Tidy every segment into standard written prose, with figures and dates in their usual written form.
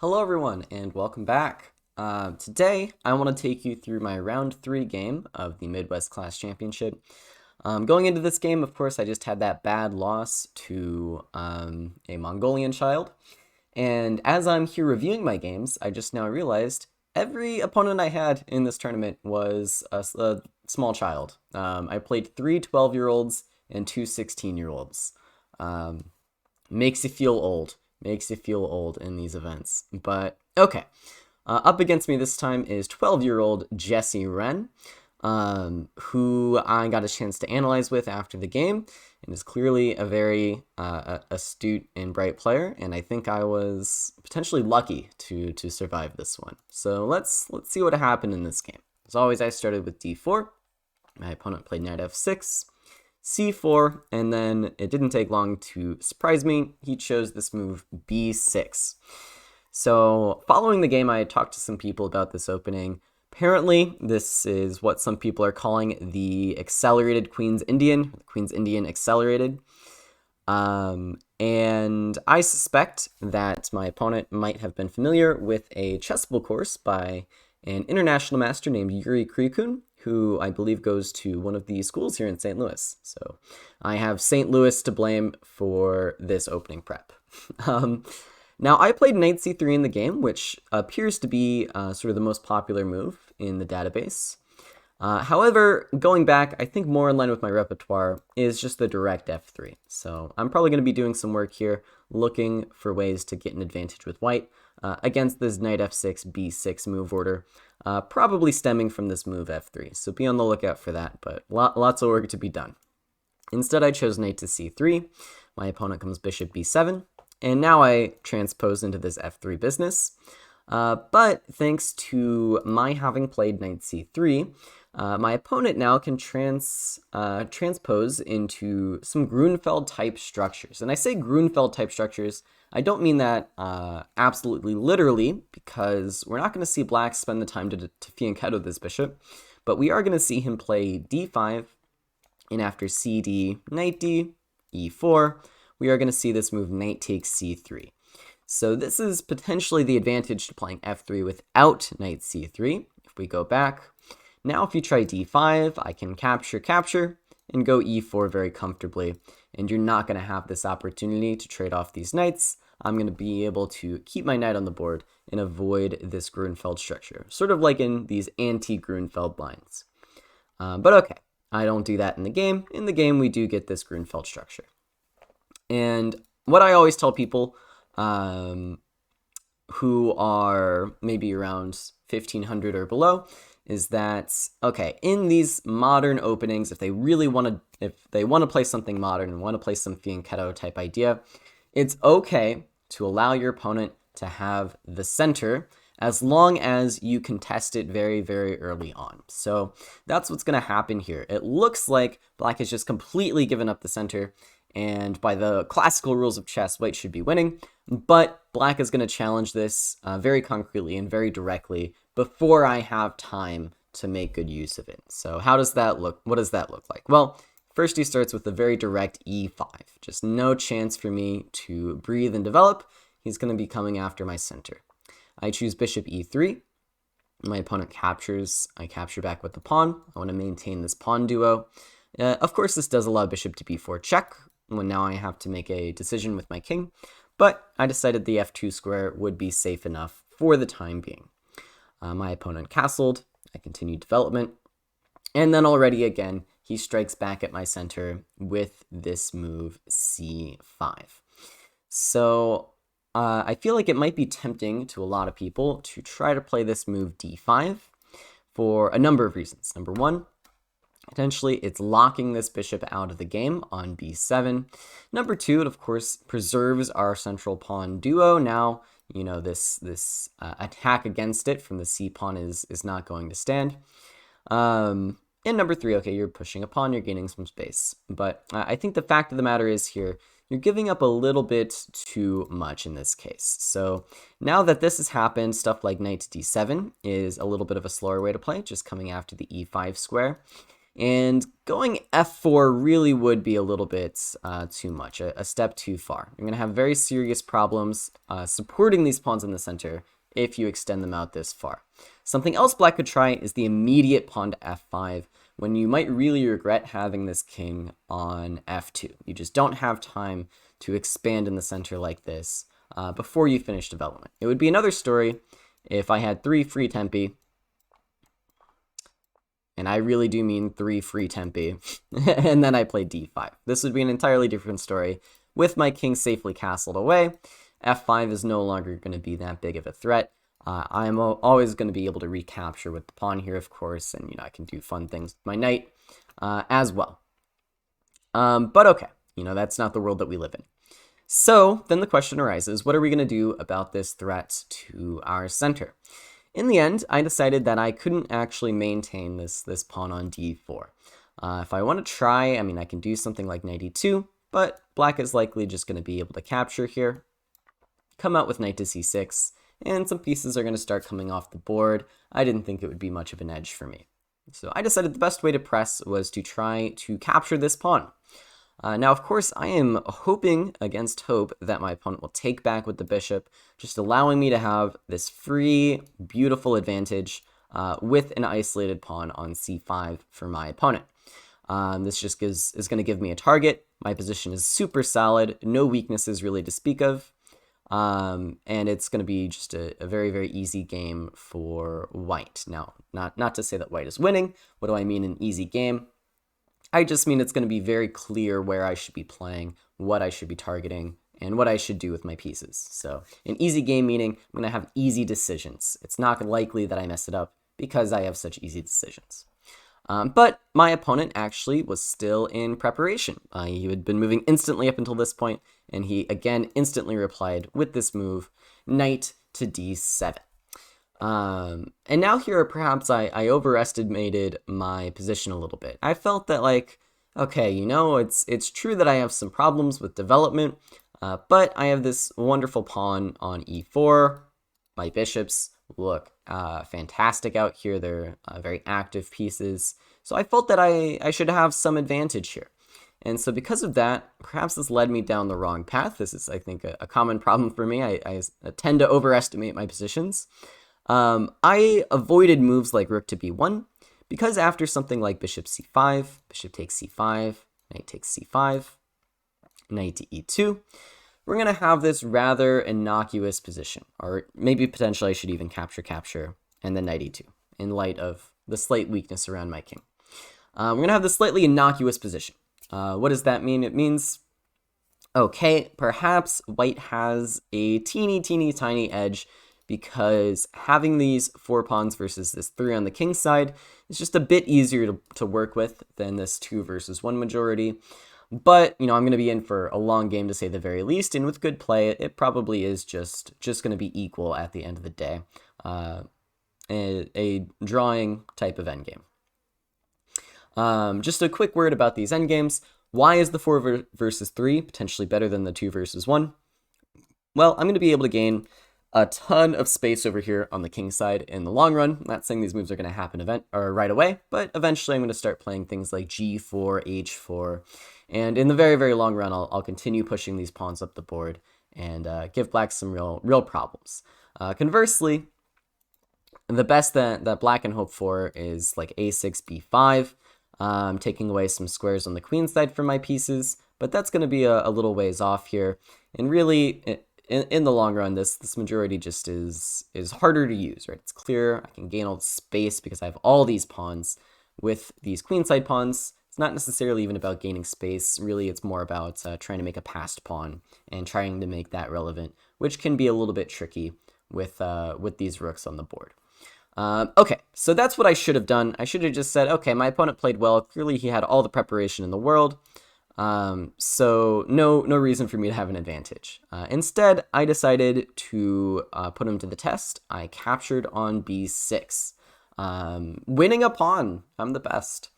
Hello everyone and welcome back. Today I want to take you through my round 3 game of the Midwest Class Championship. Going into this game, of course, I just had that bad loss to a Mongolian child. And as I'm here reviewing my games, I just now realized every opponent I had in this tournament was a small child. I played 3 12-year-olds and 2 16-year-olds. Makes you feel old. Makes you feel old in these events. But okay. Up against me this time is 12-year-old Jesse Wren, who I got a chance to analyze with after the game, and is clearly a very astute and bright player. And I think I was potentially lucky to survive this one. So let's see what happened in this game. As always, I started with d4. My opponent played knight f6. c4, and then it didn't take long to surprise me. He chose this move b6. So following the game, I had talked to some people about this opening. Apparently, this is what some people are calling the accelerated Queen's Indian, Queen's Indian accelerated. And I suspect that my opponent might have been familiar with a chessable course by an international master named Yuri Krikun, who I believe goes to one of the schools here in St. Louis. So I have St. Louis to blame for this opening prep. Now, I played knight c3 in the game, which appears to be sort of the most popular move in the database. However, going back, I think more in line with my repertoire is just the direct f3. So I'm probably going to be doing some work here, looking for ways to get an advantage with white against this knight f6, b6 move order, probably stemming from this move f3. So be on the lookout for that, but lots of work to be done. Instead, I chose knight to c3. My opponent comes bishop b7. And now I transpose into this f3 business. But thanks to my having played knight c3, my opponent now can transpose into some Grunfeld-type structures. And I say Grunfeld-type structures, I don't mean that absolutely literally, because we're not going to see black spend the time to fianchetto this bishop, but we are going to see him play d5, and after cd, knight d, e4, we are going to see this move knight takes c3. So this is potentially the advantage to playing f3 without knight c3. If we go back, now if you try d5, I can capture, and go e4 very comfortably, and you're not going to have this opportunity to trade off these knights. I'm going to be able to keep my knight on the board and avoid this Grunfeld structure, sort of like in these anti-Grunfeld lines. But okay, I don't do that in the game. In the game, we do get this Grunfeld structure. And what I always tell people who are maybe around 1500 or below is that, okay, in these modern openings, if they want to play something modern and want to play some fianchetto type idea, it's okay to allow your opponent to have the center as long as you contest it very, very early on. So that's what's going to happen here. It looks like black has just completely given up the center, and by the classical rules of chess, white should be winning, but black is going to challenge this very concretely and very directly before I have time to make good use of it. So how does that look? What does that look like? Well, first he starts with a very direct e5. Just no chance for me to breathe and develop. He's going to be coming after my center. I choose bishop e3. My opponent captures. I capture back with the pawn. I want to maintain this pawn duo. Of course, this does allow bishop to b4 check, when now I have to make a decision with my king, but I decided the f2 square would be safe enough for the time being. My opponent castled, I continued development, and then already again, he strikes back at my center with this move c5. So I feel like it might be tempting to a lot of people to try to play this move d5 for a number of reasons. Number one, potentially, it's locking this bishop out of the game on b7. Number two, it of course preserves our central pawn duo. Now, you know, this attack against it from the c pawn is not going to stand. And number three, okay, you're pushing a pawn, you're gaining some space. But I think the fact of the matter is here, you're giving up a little bit too much in this case. So now that this has happened, stuff like knight to d7 is a little bit of a slower way to play, just coming after the e5 square. And going f4 really would be a little bit too much, a step too far. You're going to have very serious problems supporting these pawns in the center if you extend them out this far. Something else black could try is the immediate pawn to f5, when you might really regret having this king on f2. You just don't have time to expand in the center like this before you finish development. It would be another story if I had 3 free tempi, and I really do mean 3 free tempi, and then I played d5. This would be an entirely different story. With my king safely castled away, f5 is no longer going to be that big of a threat. I'm always going to be able to recapture with the pawn here, of course, and I can do fun things with my knight as well. But okay, that's not the world that we live in. So then the question arises, what are we going to do about this threat to our center? In the end, I decided that I couldn't actually maintain this pawn on d4. If I want to try, I can do something like knight e2, but black is likely just going to be able to capture here, come out with knight to c6, and some pieces are going to start coming off the board. I didn't think it would be much of an edge for me. So I decided the best way to press was to try to capture this pawn. Now, of course, I am hoping against hope that my opponent will take back with the bishop, just allowing me to have this free, beautiful advantage with an isolated pawn on c5 for my opponent. This just is going to give me a target. My position is super solid, no weaknesses really to speak of, and it's going to be just a very, very easy game for white. Now, not to say that white is winning. What do I mean an easy game? I just mean it's going to be very clear where I should be playing, what I should be targeting, and what I should do with my pieces. So an easy game meaning I'm going to have easy decisions. It's not likely that I mess it up because I have such easy decisions. But my opponent actually was still in preparation. He had been moving instantly up until this point, and he again instantly replied with this move, knight to d7. And now here, perhaps I overestimated my position a little bit. I felt that okay, it's true that I have some problems with development, but I have this wonderful pawn on e4. My bishops look fantastic out here. They're very active pieces. So I felt that I should have some advantage here. And so because of that, perhaps this led me down the wrong path. This is, I think, a common problem for me. I tend to overestimate my positions. I avoided moves like rook to b1 because after something like bishop c5, bishop takes c5, knight takes c5, knight to e2, we're going to have this rather innocuous position, or maybe potentially I should even capture, and then knight e2 in light of the slight weakness around my king. We're going to have this slightly innocuous position. What does that mean? It means, okay, perhaps white has a teeny tiny edge because having these 4 pawns versus this 3 on the king side is just a bit easier to work with than this 2 versus 1 majority. But, I'm going to be in for a long game to say the very least, and with good play, it probably is just going to be equal at the end of the day. A drawing type of endgame. Just a quick word about these endgames. Why is the 4 versus 3 potentially better than the 2 versus 1? Well, I'm going to be able to gain a ton of space over here on the king side in the long run. I'm not saying these moves are going to happen right away, but eventually I'm going to start playing things like g4, h4, and in the very, very long run, I'll continue pushing these pawns up the board and give black some real problems. Conversely, the best that black can hope for is like a6, b5, taking away some squares on the queen side from my pieces, but that's going to be a little ways off here, and really, in the long run, this majority just is harder to use, right? It's clear I can gain all the space because I have all these pawns. With these queenside pawns, it's not necessarily even about gaining space. Really, it's more about trying to make a passed pawn and trying to make that relevant, which can be a little bit tricky with these rooks on the board. Okay, so that's what I should have done. I should have just said, okay, my opponent played well. Clearly, he had all the preparation in the world. So no reason for me to have an advantage. Instead, I decided to put him to the test. I captured on b6, winning a pawn. I'm the best.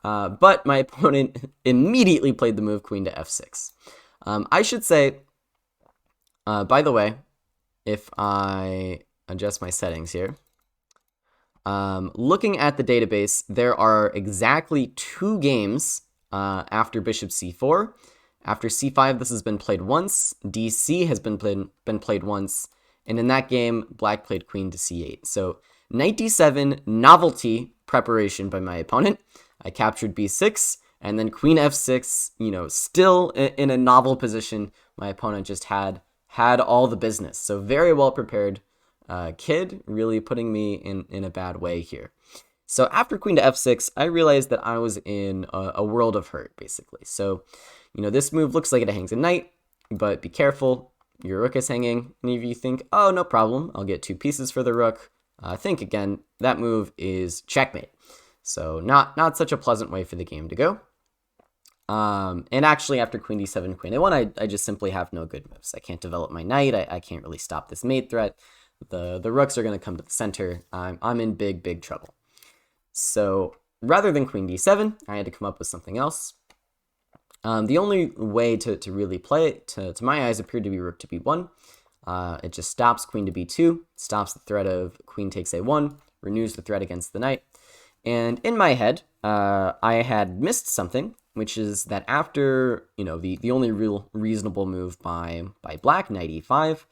But my opponent immediately played the move queen to f6. I should say, by the way, if I adjust my settings here, Looking at the database, there are exactly 2 games after bishop c4. After c5, this has been played once. dc has been played once. And in that game, black played queen to c8. So knight d7, novelty preparation by my opponent. I captured b6, and then queen f6, still in a novel position. My opponent just had all the business. So very well prepared kid, really putting me in a bad way here. So after queen to f6, I realized that I was in a world of hurt, basically. So, this move looks like it hangs a knight, but be careful. Your rook is hanging, and if you think, oh, no problem, I'll get 2 pieces for the rook, think again, that move is checkmate. So not such a pleasant way for the game to go. And actually, after queen d7, queen a1, I just simply have no good moves. I can't develop my knight. I can't really stop this mate threat. The rooks are going to come to the center. I'm in big trouble. So rather than queen d7, I had to come up with something else. The only way to really play it, to my eyes, appeared to be rook to b1. It just stops queen to b2, stops the threat of queen takes a1, renews the threat against the knight. And in my head, I had missed something, which is that after, the only real reasonable move by black, knight e5,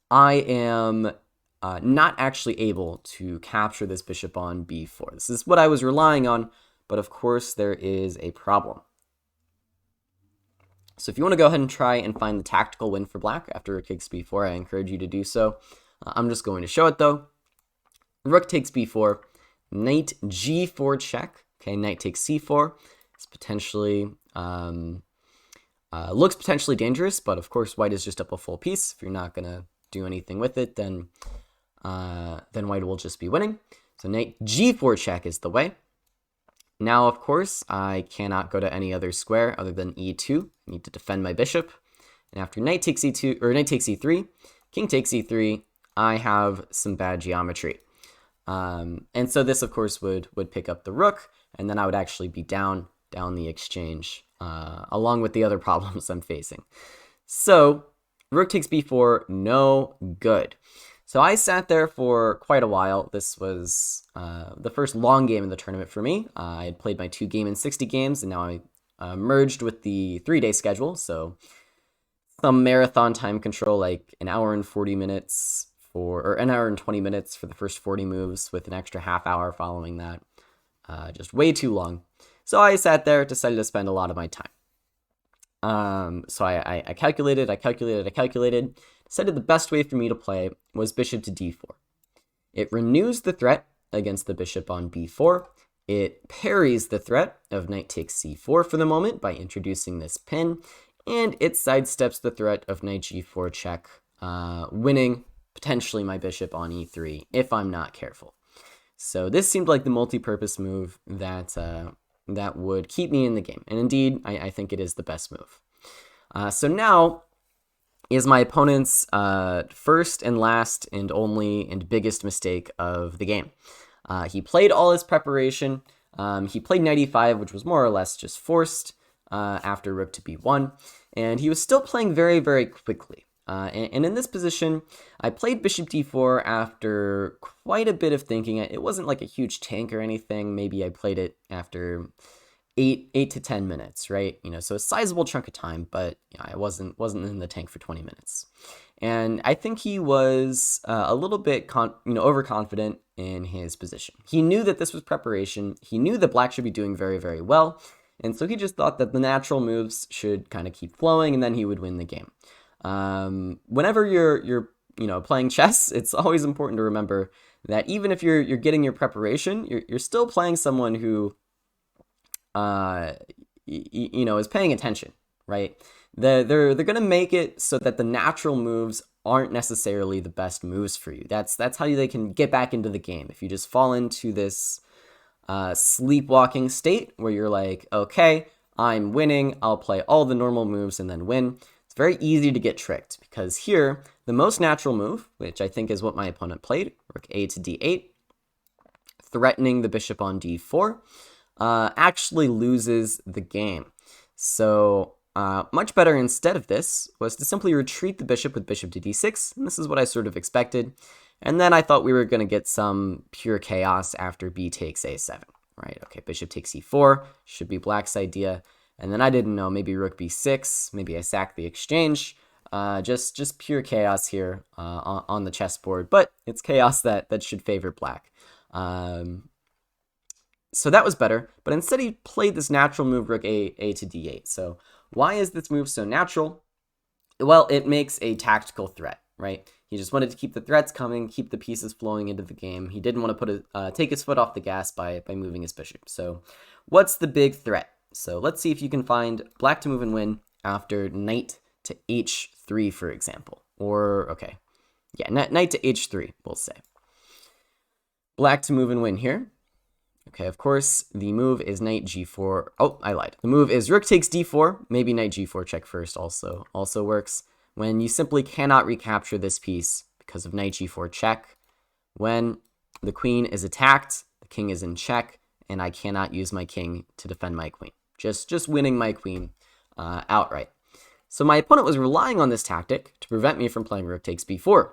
I am not actually able to capture this bishop on b4. This is what I was relying on, but of course there is a problem. So if you want to go ahead and try and find the tactical win for black after rook takes b4, I encourage you to do so. I'm just going to show it though. Rook takes b4, knight g4 check. Okay, knight takes c4. It's potentially looks potentially dangerous, but of course white is just up a full piece. If you're not gonna do anything with it, then white will just be winning. So knight g4 check is the way. Now, of course, I cannot go to any other square other than e2. I need to defend my bishop. And after knight takes e2 or knight takes e3, king takes e3, I have some bad geometry. And so this, of course, would pick up the rook, and then I would actually be down the exchange, along with the other problems I'm facing. So rook takes b4, no good. So I sat there for quite a while. This was the first long game in the tournament for me. I had played my 2 game in 60 games, and now I merged with the 3-day schedule. So some marathon time control, like an hour and 40 minutes or an hour and 20 minutes for the first 40 moves with an extra half hour following that. Just way too long. So I sat there, decided to spend a lot of my time. So I calculated, decided the best way for me to play was bishop to d4. It renews the threat against the bishop on b4. It parries the threat of knight takes c4 for the moment by introducing this pin, and it sidesteps the threat of knight g4 check, winning potentially my bishop on e3 if I'm not careful. So this seemed like the multi-purpose move that would keep me in the game, and indeed, I think it is the best move. So now is my opponent's first and last and only and biggest mistake of the game. He played all his preparation. He played knight e5, which was more or less just forced after rook to b1, and he was still playing very, very quickly. And in this position, I played bishop d4 after quite a bit of thinking. It wasn't like a huge tank or anything. Maybe I played it after 8 to 10 minutes, right? So a sizable chunk of time, but I wasn't in the tank for 20 minutes. And I think he was a little bit overconfident in his position. He knew that this was preparation. He knew that black should be doing very, very well. And so he just thought that the natural moves should kind of keep flowing, and then he would win the game. Whenever you're playing chess, it's always important to remember that even if you're getting your preparation, you're still playing someone who is paying attention, right? They're gonna make it so that the natural moves aren't necessarily the best moves for you. That's how they can get back into the game. If you just fall into this sleepwalking state where you're like, okay, I'm winning, I'll play all the normal moves and then win. It's very easy to get tricked because here, the most natural move, which I think is what my opponent played, rook a to d8, threatening the bishop on d4, actually loses the game. So much better instead of this was to simply retreat the bishop with bishop to d6, and this is what I sort of expected. And then I thought we were going to get some pure chaos after b takes a7, right? Okay, bishop takes e4, should be black's idea. And then I didn't know, maybe rook b6, maybe I sack the exchange. Just pure chaos here on the chessboard, but it's chaos that should favor black. So that was better, but instead he played this natural move, rook a to d8. So why is this move so natural? Well, it makes a tactical threat, right? He just wanted to keep the threats coming, keep the pieces flowing into the game. He didn't want to take his foot off the gas by moving his bishop. So what's the big threat? So let's see if you can find black to move and win after knight to h3, for example. Or, okay, yeah, knight to h3, we'll say. Black to move and win here. Okay, of course, the move is knight g4. Oh, I lied. The move is rook takes d4. Maybe knight g4 check first also works. When you simply cannot recapture this piece because of knight g4 check. When the queen is attacked, the king is in check, and I cannot use my king to defend my queen. Just winning my queen outright. So my opponent was relying on this tactic to prevent me from playing rook takes b4.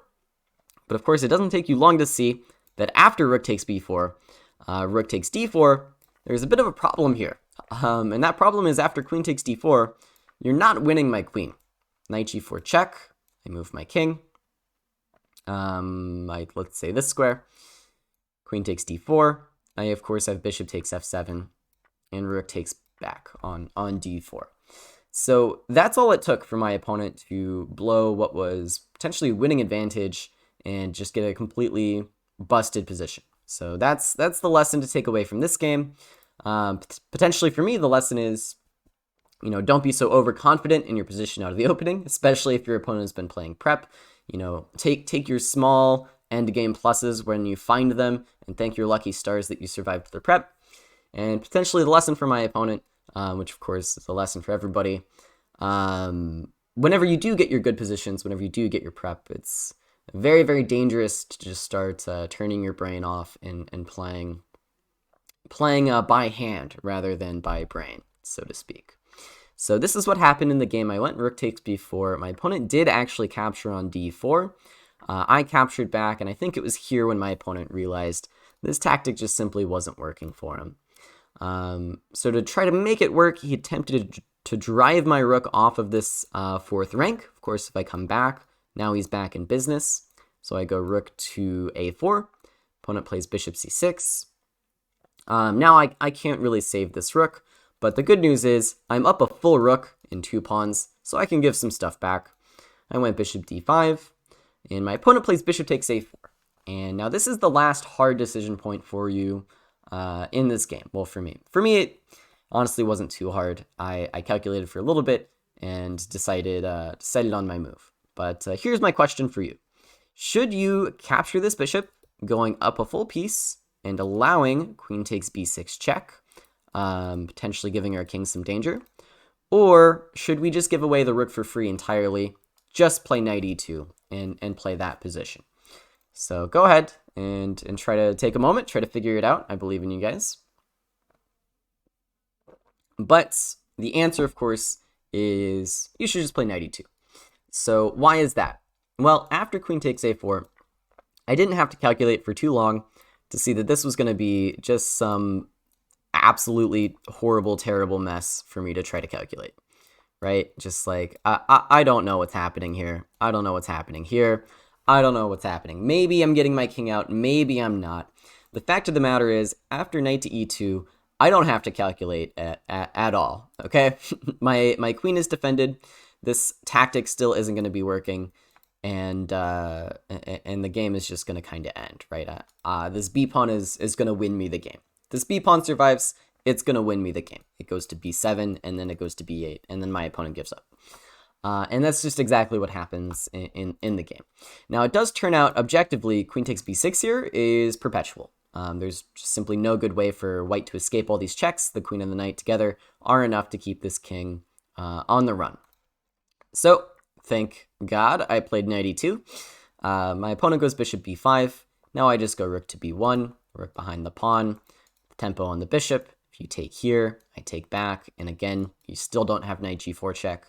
But of course, it doesn't take you long to see that after rook takes b4, rook takes d4, there's a bit of a problem here. And that problem is after queen takes d4, you're not winning my queen. Knight g4 check, I move my king. Let's say this square. Queen takes d4. I, of course, have bishop takes f7, and rook takes back on d4. So that's all it took for my opponent to blow what was potentially winning advantage and just get a completely busted position. So that's the lesson to take away from this game. Potentially for me, the lesson is, don't be so overconfident in your position out of the opening, especially if your opponent has been playing prep. Take your small end game pluses when you find them and thank your lucky stars that you survived the prep. And potentially the lesson for my opponent, which of course is a lesson for everybody, whenever you do get your good positions, whenever you do get your prep, it's very, very dangerous to just start turning your brain off and playing by hand rather than by brain, so to speak. So this is what happened in the game. I went rook takes b4. My opponent did actually capture on d4. I captured back, and I think it was here when my opponent realized this tactic just simply wasn't working for him. So to try to make it work, he attempted to drive my rook off of this fourth rank. Of course, if I come back, now he's back in business. So I go rook to a4. Opponent plays bishop c6. Now I can't really save this rook, but the good news is I'm up a full rook in 2 pawns, so I can give some stuff back. I went bishop d5, and my opponent plays bishop takes a4. And now this is the last hard decision point for you in this game. Well, for me. For me, it honestly wasn't too hard. I calculated for a little bit and decided on my move. But here's my question for you. Should you capture this bishop, going up a full piece, and allowing queen takes b6 check, potentially giving our king some danger? Or should we just give away the rook for free entirely, just play knight e2 and play that position? So go ahead and try to take a moment, try to figure it out. I believe in you guys. But the answer, of course, is you should just play knight e2. So why is that? Well, after queen takes a4, I didn't have to calculate for too long to see that this was going to be just some absolutely horrible, terrible mess for me to try to calculate, right? Just like, I don't know what's happening here. I don't know what's happening here. I don't know what's happening. Maybe I'm getting my king out. Maybe I'm not. The fact of the matter is, after knight to e2, I don't have to calculate at all, okay? my queen is defended. This tactic still isn't going to be working, and the game is just going to kind of end, right? This b pawn is going to win me the game. This b pawn survives, it's going to win me the game. It goes to b7, and then it goes to b8, and then my opponent gives up. And that's just exactly what happens in the game. Now, it does turn out, objectively, queen takes b6 here is perpetual. There's just simply no good way for white to escape all these checks. The queen and the knight together are enough to keep this king on the run. So, thank God I played knight e2. My opponent goes bishop b5. Now I just go rook to b1, rook behind the pawn, tempo on the bishop. If you take here, I take back, and again, you still don't have knight g4 check.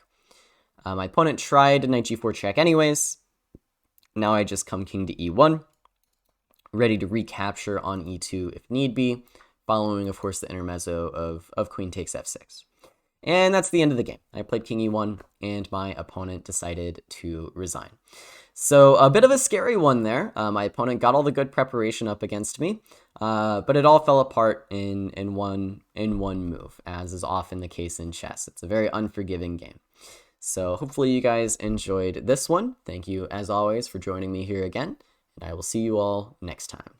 My opponent tried knight g4 check anyways. Now I just come king to e1. ready to recapture on e2 if need be, following, of course, the intermezzo of queen takes f6. And that's the end of the game. I played king e1, and my opponent decided to resign. So a bit of a scary one there. My opponent got all the good preparation up against me, but it all fell apart in one move, as is often the case in chess. It's a very unforgiving game. So hopefully you guys enjoyed this one. Thank you, as always, for joining me here again, and I will see you all next time.